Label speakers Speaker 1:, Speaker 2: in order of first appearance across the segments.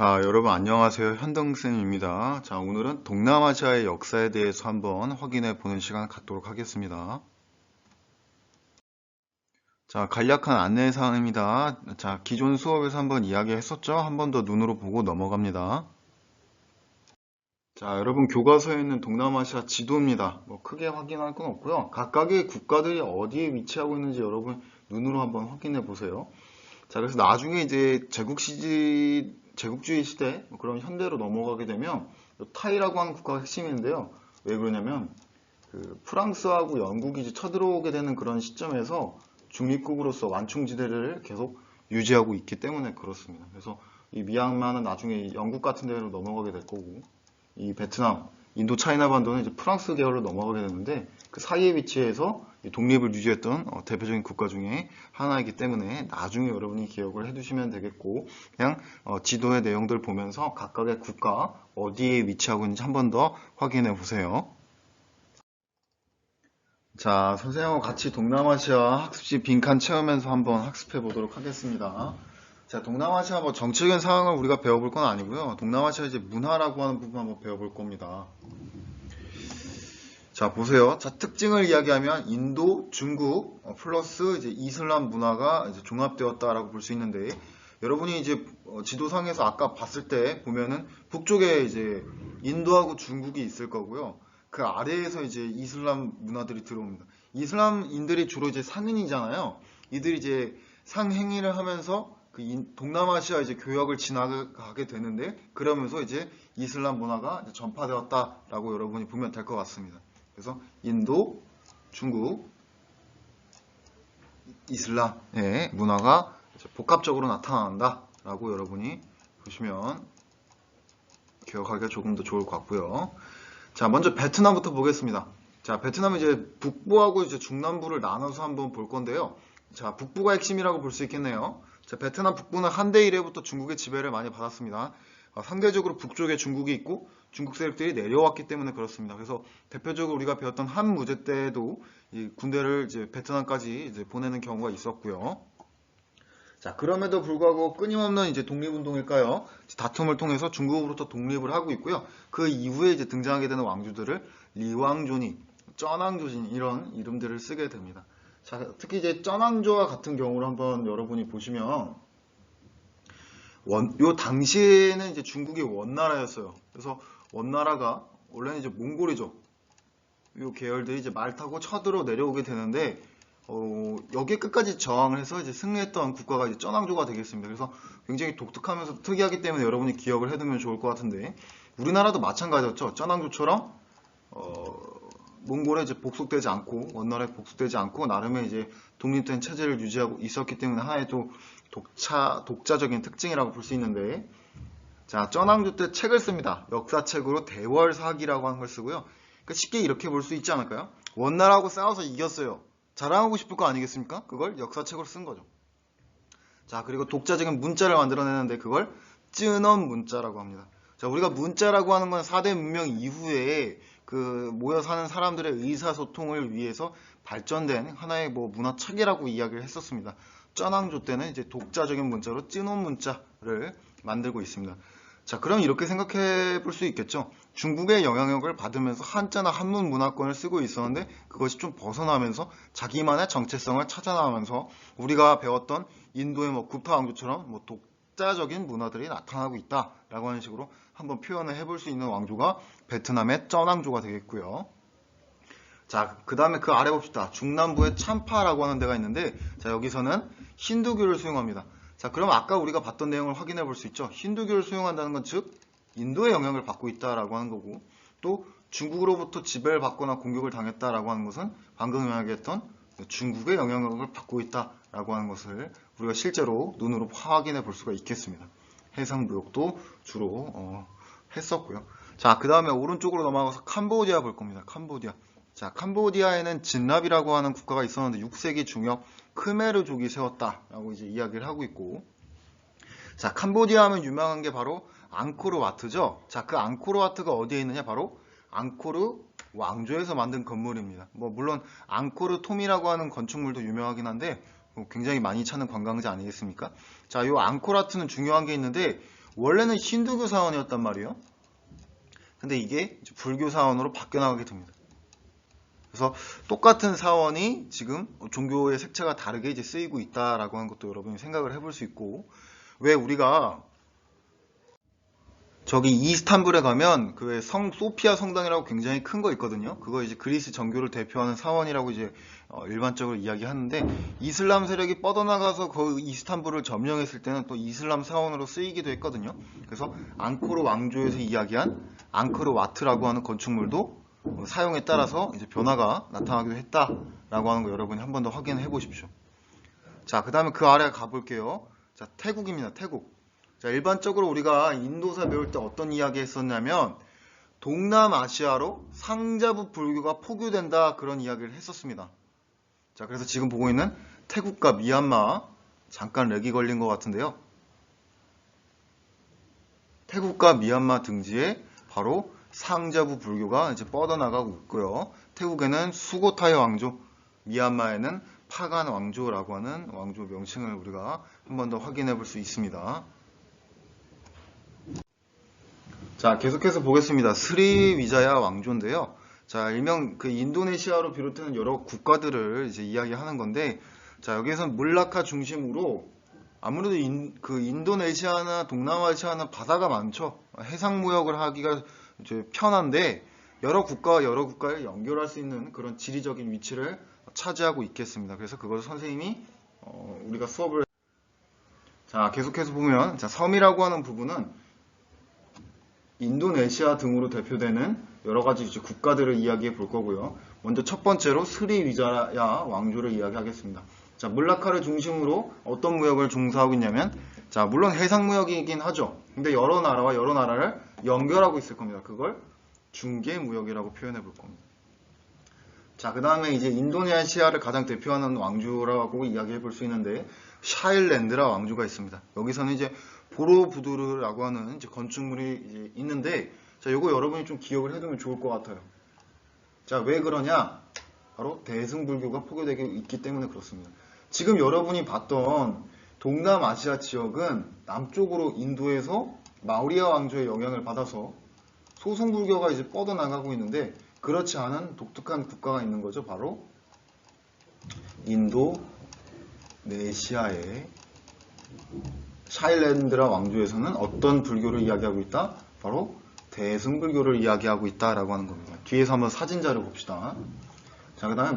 Speaker 1: 자, 여러분 안녕하세요. 현동쌤입니다. 자, 오늘은 동남아시아의 역사에 대해서 한번 확인해 보는 시간 갖도록 하겠습니다. 자, 간략한 안내 사항입니다. 자, 기존 수업에서 한번 이야기했었죠? 한 번 더 눈으로 보고 넘어갑니다. 자, 여러분 교과서에 있는 동남아시아 지도입니다. 뭐 크게 확인할 건 없고요. 각각의 국가들이 어디에 위치하고 있는지 여러분 눈으로 한번 확인해 보세요. 자, 그래서 나중에 이제 제국주의 시대, 뭐 그런 현대로 넘어가게 되면 타이라고 하는 국가가 핵심인데요. 왜 그러냐면 프랑스하고 영국이 이제 쳐들어오게 되는 그런 시점에서 중립국으로서 완충지대를 계속 유지하고 있기 때문에 그렇습니다. 그래서 이 미얀마는 나중에 영국 같은 데로 넘어가게 될 거고, 이 베트남, 인도 차이나 반도는 이제 프랑스 계열로 넘어가게 되는데 그 사이에 위치해서 독립을 유지했던 대표적인 국가 중에 하나이기 때문에 나중에 여러분이 기억을 해두시면 되겠고, 그냥 지도의 내용들 보면서 각각의 국가 어디에 위치하고 있는지 한 번 더 확인해 보세요. 자, 선생님하고 같이 동남아시아 학습지 빈칸 채우면서 한번 학습해 보도록 하겠습니다. 자, 동남아시아 뭐 정치적인 상황을 우리가 배워볼 건 아니고요. 동남아시아 이제 문화라고 하는 부분 한번 배워볼 겁니다. 자, 보세요. 자, 특징을 이야기하면 인도, 중국 플러스 이제 이슬람 문화가 이제 종합되었다라고 볼 수 있는데, 여러분이 이제 지도상에서 아까 봤을 때 보면은 북쪽에 이제 인도하고 중국이 있을 거고요. 그 아래에서 이제 이슬람 문화들이 들어옵니다. 이슬람인들이 주로 이제 상인이잖아요. 이들이 이제 상행위를 하면서 동남아시아 이제 교역을 지나가게 되는데, 그러면서 이제 이슬람 문화가 이제 전파되었다라고 여러분이 보면 될 것 같습니다. 그래서 인도, 중국, 이슬람의 문화가 복합적으로 나타난다라고 여러분이 보시면 기억하기가 조금 더 좋을 것 같고요. 자, 먼저 베트남부터 보겠습니다. 자, 베트남은 이제 북부하고 이제 중남부를 나눠서 한번 볼 건데요. 자, 북부가 핵심이라고 볼 수 있겠네요. 자, 베트남 북부는 한대 이래부터 중국의 지배를 많이 받았습니다. 상대적으로 북쪽에 중국이 있고 중국 세력들이 내려왔기 때문에 그렇습니다. 그래서 대표적으로 우리가 배웠던 한무제 때도 이 군대를 이제 베트남까지 이제 보내는 경우가 있었고요. 자, 그럼에도 불구하고 끊임없는 이제 독립운동일까요? 다툼을 통해서 중국으로부터 독립을 하고 있고요. 그 이후에 이제 등장하게 되는 왕조들을 리왕조니, 쩌낭조진 이런 이름들을 쓰게 됩니다. 자, 특히 이제 쩌낭조와 같은 경우를 한번 여러분이 보시면 요 당시에는 이제 중국이 원나라였어요. 그래서 원나라가 원래는 이제 몽골이죠. 요 계열들이 이제 말 타고 쳐들어 내려오게 되는데 여기에 끝까지 저항을 해서 이제 승리했던 국가가 이제 쩌낭조가 되겠습니다. 그래서 굉장히 독특하면서 특이하기 때문에 여러분이 기억을 해두면 좋을 것 같은데, 우리나라도 마찬가지였죠. 쩌낭조처럼 몽골에 이제 복속되지 않고 원나라에 복속되지 않고 나름의 이제 독립된 체제를 유지하고 있었기 때문에 하나의 또 독자적인 특징이라고 볼 수 있는데, 자, 쩌낭조 때 책을 씁니다. 역사책으로 대월사기라고 하는 걸 쓰고요. 그러니까 쉽게 이렇게 볼 수 있지 않을까요? 원나라하고 싸워서 이겼어요. 자랑하고 싶을 거 아니겠습니까? 그걸 역사책으로 쓴 거죠. 자, 그리고 독자적인 문자를 만들어내는데 그걸 쯔넌 문자라고 합니다. 자, 우리가 문자라고 하는 건 4대 문명 이후에 모여 사는 사람들의 의사소통을 위해서 발전된 하나의 뭐 문화체계라고 이야기를 했었습니다. 쩌낭조 때는 이제 독자적인 문자로 쯔논 문자를 만들고 있습니다. 자, 그럼 이렇게 생각해 볼 수 있겠죠. 중국의 영향력을 받으면서 한자나 한문 문화권을 쓰고 있었는데 그것이 좀 벗어나면서 자기만의 정체성을 찾아나가면서 우리가 배웠던 인도의 뭐 구파 왕조처럼 뭐 독자적인 문화들이 나타나고 있다라고 하는 식으로 한번 표현을 해볼 수 있는 왕조가 베트남의 쩌낭조가 되겠고요. 자, 그 다음에 그 아래 봅시다. 중남부에 참파라고 하는 데가 있는데, 자, 여기서는 힌두교를 수용합니다. 자, 그럼 아까 우리가 봤던 내용을 확인해 볼 수 있죠. 힌두교를 수용한다는 건 즉 인도의 영향을 받고 있다라고 하는 거고, 또 중국으로부터 지배를 받거나 공격을 당했다라고 하는 것은 방금 이야기했던 중국의 영향력을 받고 있다라고 하는 것을 우리가 실제로 눈으로 확인해 볼 수가 있겠습니다. 해상무역도 주로 했었고요. 자, 그 다음에 오른쪽으로 넘어가서 캄보디아 볼 겁니다. 캄보디아. 자, 캄보디아에는 진랍이라고 하는 국가가 있었는데 6세기 중엽 크메르족이 세웠다라고 이제 이야기를 하고 있고, 자, 캄보디아 하면 유명한 게 바로 앙코르와트죠. 자, 그 앙코르와트가 어디에 있느냐? 바로 앙코르 왕조에서 만든 건물입니다. 뭐 물론 앙코르 톰이라고 하는 건축물도 유명하긴 한데 굉장히 많이 찾는 관광지 아니겠습니까? 자, 이 앙코르와트는 중요한 게 있는데 원래는 힌두교 사원이었단 말이에요. 근데 이게 이제 불교 사원으로 바뀌어나가게 됩니다. 그래서 똑같은 사원이 지금 종교의 색채가 다르게 이제 쓰이고 있다라고 하는 것도 여러분이 생각을 해볼 수 있고, 왜 우리가 저기 이스탄불에 가면 그 성 소피아 성당이라고 굉장히 큰 거 있거든요. 그거 이제 그리스 정교를 대표하는 사원이라고 이제 일반적으로 이야기하는데, 이슬람 세력이 뻗어나가서 그 이스탄불을 점령했을 때는 또 이슬람 사원으로 쓰이기도 했거든요. 그래서 앙코르 왕조에서 이야기한 앙코르 와트라고 하는 건축물도 사용에 따라서 이제 변화가 나타나기도 했다라고 하는 거 여러분이 한 번 더 확인해 보십시오. 자, 그 다음에 그 아래 가볼게요. 자, 태국입니다. 태국. 자, 일반적으로 우리가 인도사 배울 때 어떤 이야기 했었냐면, 동남아시아로 상자부 불교가 포교된다, 그런 이야기를 했었습니다. 자, 그래서 지금 보고 있는 태국과 미얀마, 잠깐 렉이 걸린 것 같은데요. 태국과 미얀마 등지에 바로 상자부 불교가 이제 뻗어나가고 있고요. 태국에는 수고타이 왕조, 미얀마에는 파간 왕조라고 하는 왕조 명칭을 우리가 한 번 더 확인해 볼 수 있습니다. 자, 계속해서 보겠습니다. 스리위자야 왕조인데요. 자, 일명 그 인도네시아로 비롯하는 여러 국가들을 이제 이야기하는 건데, 자, 여기에서는 물라카 중심으로 아무래도 인도네시아나 동남아시아는 바다가 많죠. 해상 무역을 하기가 이제 편한데, 여러 국가와 여러 국가를 연결할 수 있는 그런 지리적인 위치를 차지하고 있겠습니다. 그래서 그걸 선생님이 우리가 수업을, 자, 계속해서 보면, 자, 섬이라고 하는 부분은 인도네시아 등으로 대표되는 여러 가지 이제 국가들을 이야기해 볼 거고요. 먼저 첫 번째로 스리위자야 왕조를 이야기하겠습니다. 자, 물라카를 중심으로 어떤 무역을 종사하고 있냐면, 자, 물론 해상 무역이긴 하죠. 근데 여러 나라와 여러 나라를 연결하고 있을 겁니다. 그걸 중개 무역이라고 표현해 볼 겁니다. 자, 그 다음에 이제 인도네시아를 가장 대표하는 왕조라고 이야기해 볼 수 있는데, 샤일랜드라 왕조가 있습니다. 여기서는 이제 보로부두르라고 하는 이제 건축물이 이제 있는데, 자, 요거 여러분이 좀 기억을 해두면 좋을 것 같아요. 자, 왜 그러냐? 바로 대승불교가 포교되고 있기 때문에 그렇습니다. 지금 여러분이 봤던 동남아시아 지역은 남쪽으로 인도에서 마우리아 왕조의 영향을 받아서 소승불교가 이제 뻗어나가고 있는데, 그렇지 않은 독특한 국가가 있는 거죠. 바로 인도네시아의 샤일랜드라 왕조에서는 어떤 불교를 이야기하고 있다? 바로 대승불교를 이야기하고 있다라고 하는 겁니다. 뒤에서 한번 사진자를 봅시다. 자, 그 다음에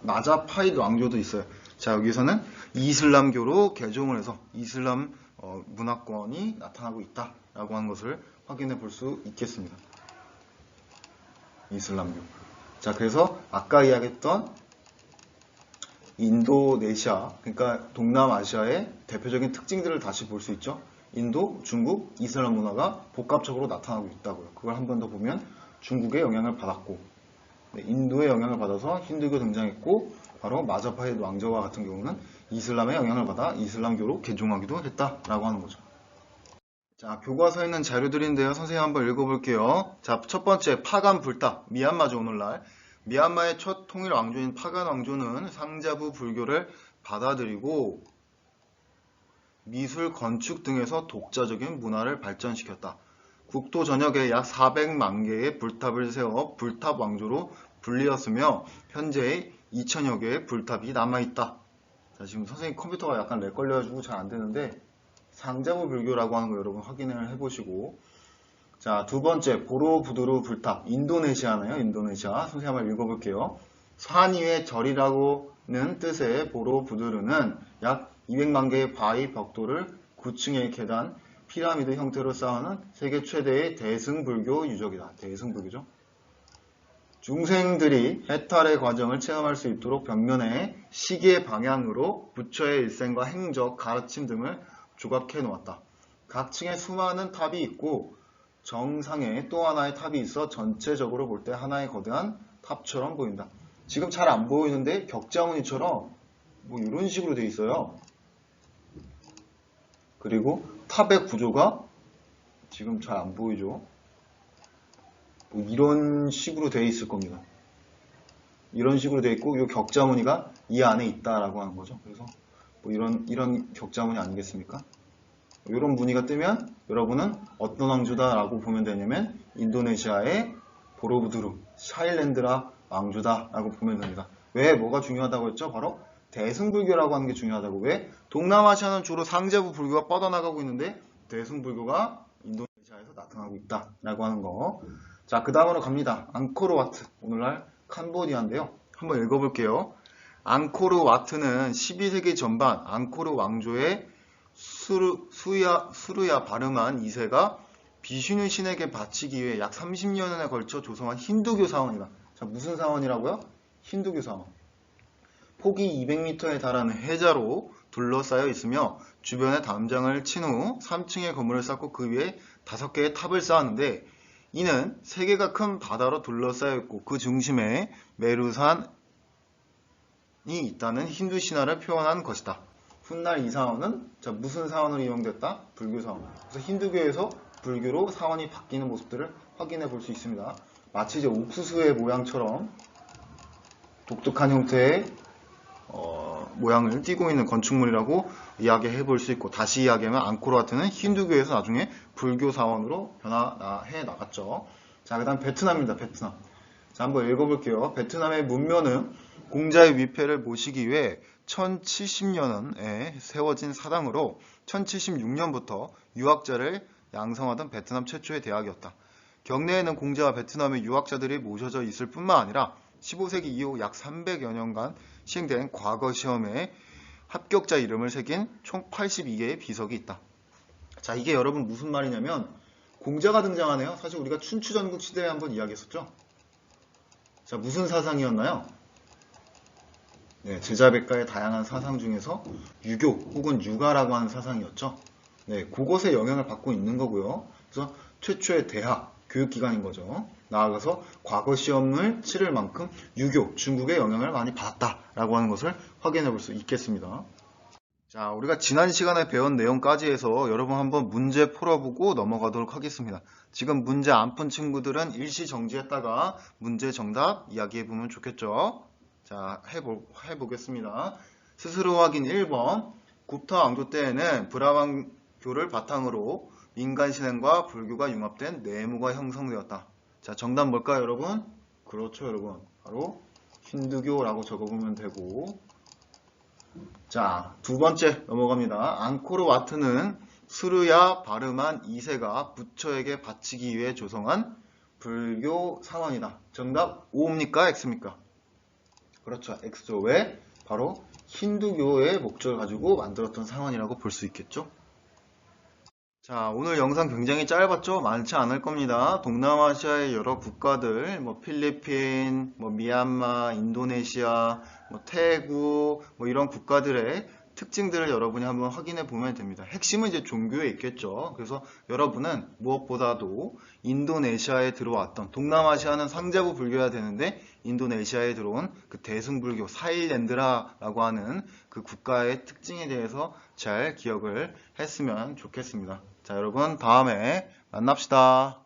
Speaker 1: 마자파이드 왕조도 있어요. 자, 여기서는 이슬람교로 개종을 해서 이슬람 문화권이 나타나고 있다라고 하는 것을 확인해 볼 수 있겠습니다. 이슬람교. 자, 그래서 아까 이야기했던 인도네시아, 그러니까 동남아시아의 대표적인 특징들을 다시 볼 수 있죠. 인도, 중국, 이슬람 문화가 복합적으로 나타나고 있다고요. 그걸 한 번 더 보면 중국의 영향을 받았고, 인도의 영향을 받아서 힌두교 등장했고, 바로 마자파이드 왕조와 같은 경우는 이슬람의 영향을 받아 이슬람교로 개종하기도 했다라고 하는 거죠. 자, 교과서에 있는 자료들인데요. 선생님 한번 읽어볼게요. 자, 첫 번째, 파간 불타, 미얀마죠, 오늘날. 미얀마의 첫 통일 왕조인 파간 왕조는 상자부 불교를 받아들이고 미술, 건축 등에서 독자적인 문화를 발전시켰다. 국토 전역에 약 400만 개의 불탑을 세워 불탑 왕조로 불리었으며 현재 2000여 개의 불탑이 남아있다. 자, 지금 선생님 컴퓨터가 약간 렉 걸려가지고 잘 안되는데 상자부 불교라고 하는 거 여러분 확인을 해보시고, 자, 두 번째, 보로부두르 불탑, 인도네시아네요. 인도네시아. 선생님 한번 읽어볼게요. 산 위의 절이라고는 뜻의 보로부두르는 약 200만 개의 바위 벽돌을 9층의 계단, 피라미드 형태로 쌓아놓은 세계 최대의 대승불교 유적이다. 대승불교죠. 중생들이 해탈의 과정을 체험할 수 있도록 벽면에 시계 방향으로 부처의 일생과 행적, 가르침 등을 조각해 놓았다. 각 층에 수많은 탑이 있고 정상에 또 하나의 탑이 있어 전체적으로 볼 때 하나의 거대한 탑처럼 보인다. 지금 잘 안 보이는데 격자무늬처럼 뭐 이런 식으로 되어 있어요. 그리고 탑의 구조가 지금 잘 안 보이죠. 뭐 이런 식으로 되어 있을 겁니다. 이런 식으로 되어 있고 이 격자무늬가 이 안에 있다라고 하는 거죠. 그래서 뭐 이런 격자무늬 아니겠습니까? 이런 무늬가 뜨면 여러분은 어떤 왕조다라고 보면 되냐면 인도네시아의 보로부두르 샤일랜드라 왕조다라고 보면 됩니다. 왜 뭐가 중요하다고 했죠? 바로 대승불교라고 하는 게 중요하다고. 왜? 동남아시아는 주로 상제부 불교가 뻗어나가고 있는데 대승불교가 인도네시아에서 나타나고 있다라고 하는 거. 자, 그 다음으로 갑니다. 앙코르와트, 오늘날 캄보디아인데요. 한번 읽어볼게요. 앙코르와트는 12세기 전반 앙코르 왕조의 수르야 바르만 2세가 비슈누 신에게 바치기 위해 약 30년에 걸쳐 조성한 힌두교 사원이다. 자, 무슨 사원이라고요? 힌두교 사원. 폭이 200m에 달하는 해자로 둘러싸여 있으며 주변에 담장을 친 후 3층의 건물을 쌓고 그 위에 5개의 탑을 쌓았는데 이는 3개가 큰 바다로 둘러싸여 있고 그 중심에 메루산이 있다는 힌두 신화를 표현한 것이다. 훗날 이 사원은 자, 무슨 사원으로 이용됐다? 불교 사원. 그래서 힌두교에서 불교로 사원이 바뀌는 모습들을 확인해 볼 수 있습니다. 마치 이제 옥수수의 모양처럼 독특한 형태의 모양을 띠고 있는 건축물이라고 이야기해 볼 수 있고, 다시 이야기하면 앙코르와트는 힌두교에서 나중에 불교 사원으로 변화해 나갔죠. 자, 그 다음 베트남입니다. 베트남. 자, 한번 읽어볼게요. 베트남의 문묘는 공자의 위패를 모시기 위해 1070년에 세워진 사당으로 1076년부터 유학자를 양성하던 베트남 최초의 대학이었다. 경내에는 공자와 베트남의 유학자들이 모셔져 있을 뿐만 아니라 15세기 이후 약 300여 년간 시행된 과거 시험에 합격자 이름을 새긴 총 82개의 비석이 있다. 자, 이게 여러분 무슨 말이냐면 공자가 등장하네요. 사실 우리가 춘추전국 시대에 한번 이야기했었죠. 자, 무슨 사상이었나요? 네, 제자백가의 다양한 사상 중에서 유교 혹은 유가라고 하는 사상이었죠. 네, 그것에 영향을 받고 있는 거고요. 그래서 최초의 대학, 교육기관인 거죠. 나아가서 과거 시험을 치를 만큼 유교, 중국의 영향을 많이 받았다라고 하는 것을 확인해 볼 수 있겠습니다. 자, 우리가 지난 시간에 배운 내용까지 해서 여러분 한번 문제 풀어보고 넘어가도록 하겠습니다. 지금 문제 안 푼 친구들은 일시 정지했다가 문제 정답 이야기해보면 좋겠죠. 자, 해보겠습니다. 스스로 확인 1번. 굽타 왕조 때에는 브라만교를 바탕으로 민간 신행과 불교가 융합된 내무가 형성되었다. 자, 정답 뭘까요, 여러분? 그렇죠, 여러분. 바로 힌두교라고 적어보면 되고. 자, 두 번째 넘어갑니다. 앙코르와트는 수르야 바르만 2세가 부처에게 바치기 위해 조성한 불교 사원이다. 정답 O입니까? X입니까? 그렇죠. X죠. 왜? 바로 힌두교의 목적을 가지고 만들었던 사원이라고 볼 수 있겠죠. 자, 오늘 영상 굉장히 짧았죠? 많지 않을 겁니다. 동남아시아의 여러 국가들, 필리핀, 미얀마, 인도네시아, 태국, 이런 국가들의 특징들을 여러분이 한번 확인해 보면 됩니다. 핵심은 이제 종교에 있겠죠. 그래서 여러분은 무엇보다도 인도네시아에 들어왔던, 동남아시아는 상제부 불교여야 되는데 인도네시아에 들어온 그 대승불교 사일랜드라라고 하는 그 국가의 특징에 대해서 잘 기억을 했으면 좋겠습니다. 자, 여러분 다음에 만납시다.